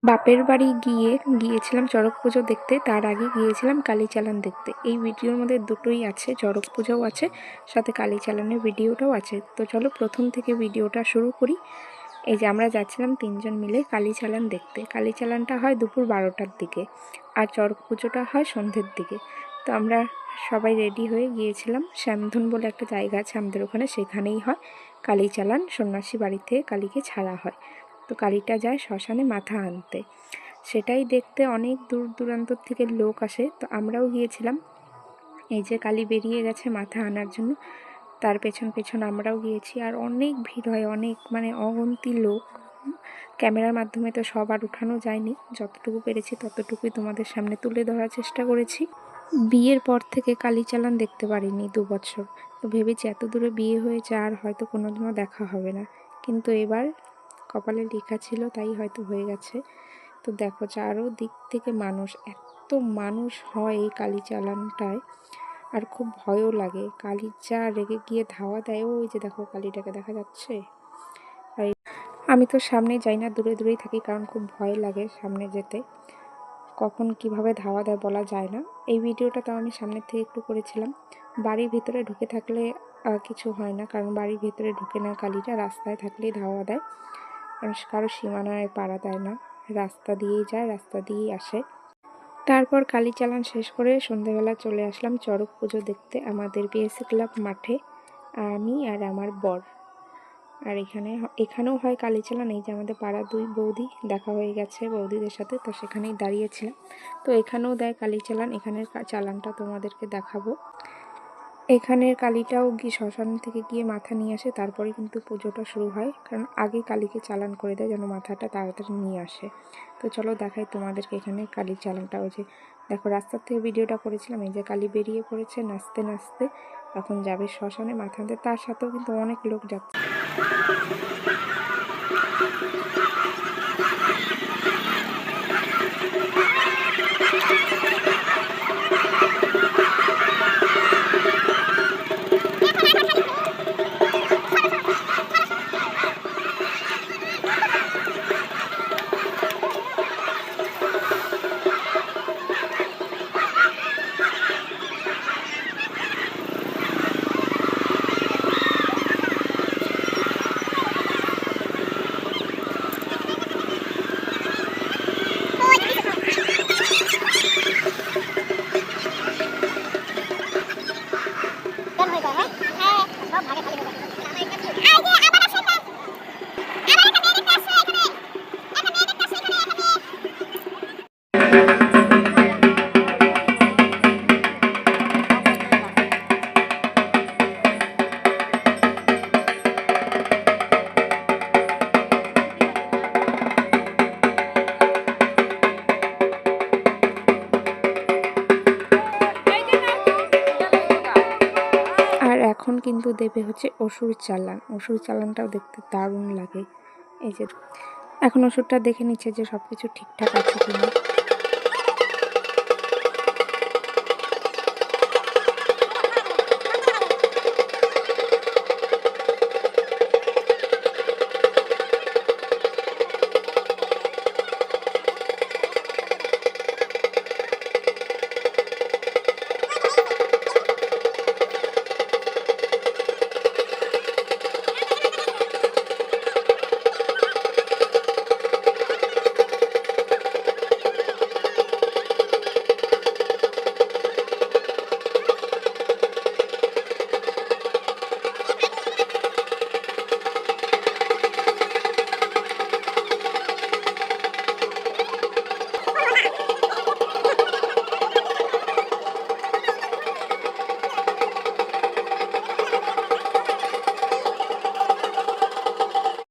বাপের বাড়ি গিয়েছিলাম চড়ক পুজো দেখতে, তার আগে গিয়েছিলাম কালীচালান দেখতে। এই ভিডিওর মধ্যে দুটোই আছে, চড়ক পুজোও আছে, সাথে কালীচালানের ভিডিওটাও আছে। তো চলো প্রথম থেকে ভিডিওটা শুরু করি। এই যে আমরা যাচ্ছিলাম 3জন মিলে কালীচালান দেখতে। কালীচালানটা হয় দুপুর 12টার দিকে, আর চড়ক পুজোটা হয় সন্ধ্যের দিকে। তো আমরা সবাই রেডি হয়ে গিয়েছিলাম। শ্যামধন বলে একটা জায়গা আছে আমাদের ওখানে, সেখানেই হয় কালীচালান। সন্ন্যাসী বাড়ি থেকে কালীকে ছাড়া হয়, তো কালীটা যায় শ্মশানে মাথা আনতে। সেটাই দেখতে অনেক দূর দূরান্ত থেকে লোক আসে। তো আমরাও গিয়েছিলাম। এই যে কালী বেরিয়ে গেছে মাথা আনার জন্য, তার পেছন পেছন আমরাও গিয়েছি। আর অনেক ভিড় হয়, অনেক মানে অগন্তি লোক। ক্যামেরার মাধ্যমে তো সব আর উঠানো যায়নি, যতটুকু পেরেছি ততটুকুই তোমাদের সামনে তুলে ধরার চেষ্টা করেছি। বিয়ের পর থেকে কালীচালান দেখতে পারিনি 2 বছর। তো ভেবেছি এত দূরে বিয়ে হয়েছে আর হয়তো কোনোদিনও দেখা হবে না, কিন্তু এবার কপালে লেখা ছিল তাই হয়তো হয়ে গেছে। তো দেখো চারো দিক থেকে মানুষ, এত মানুষ হয় এই কালীচালানটায়। আর খুব ভয়ও লাগে, কালীর যা রেগে গিয়ে ধাওয়া দেয়। ওই যে দেখো কালীটাকে দেখা যাচ্ছে। আর আমি তো সামনে যাই না, দূরে দূরেই থাকি, কারণ খুব ভয় লাগে সামনে যেতে। কখন কিভাবে ধাওয়া দেয় বলা যায় না। এই ভিডিওটা তাও আমি সামনের থেকে একটু করেছিলাম। বাড়ির ভিতরে ঢুকে থাকলে কিছু হয় না, কারণ বাড়ির ভিতরে ঢুকে না কালীটা, রাস্তায় থাকলেই ধাওয়া দেয়। কারণ কারো সীমানায় পাড়া দেয় না, রাস্তা দিয়েই যায়, রাস্তা দিয়েই আসে। তারপর কালীচালান শেষ করে সন্ধেবেলা চলে আসলাম চড়ক পুজো দেখতে আমাদের বিএসসি ক্লাব মাঠে, আমি আর আমার বর। আর এখানেও হয় কালীচালান। এই যে আমাদের পাড়ার 2 বৌদি দেখা হয়ে গেছে বৌদিদের সাথে, তো সেখানেই দাঁড়িয়েছিলাম। তো এখানেও দেয় কালীচালান, এখানের চালানটা তোমাদেরকে দেখাবো। এখানের কালীটাও শ্মশান থেকে গিয়ে মাথা নিয়ে আসে, তারপরে কিন্তু পুজোটা শুরু হয়, কারণ আগে কালীকে চালান করে দেয় যেন মাথাটা তাড়াতাড়ি নিয়ে আসে। তো চলো দেখাই তোমাদেরকে এখানে কালীর চালানটা। ওই যে দেখো রাস্তার থেকে ভিডিওটা করেছিলাম, এই যে কালী বেরিয়ে পড়েছে নাচতে নাচতে, এখন যাবে শ্মশানে মাথা আনতে। তার সাথেও কিন্তু অনেক লোক যাচ্ছে। এখন কিন্তু দেবে হচ্ছে অসুর চালান। অসুর চালানটাও দেখতে দারুণ লাগে। এই যে এখন অসুরটা দেখে নিচ্ছে যে সব কিছু ঠিকঠাক আছে কিনা।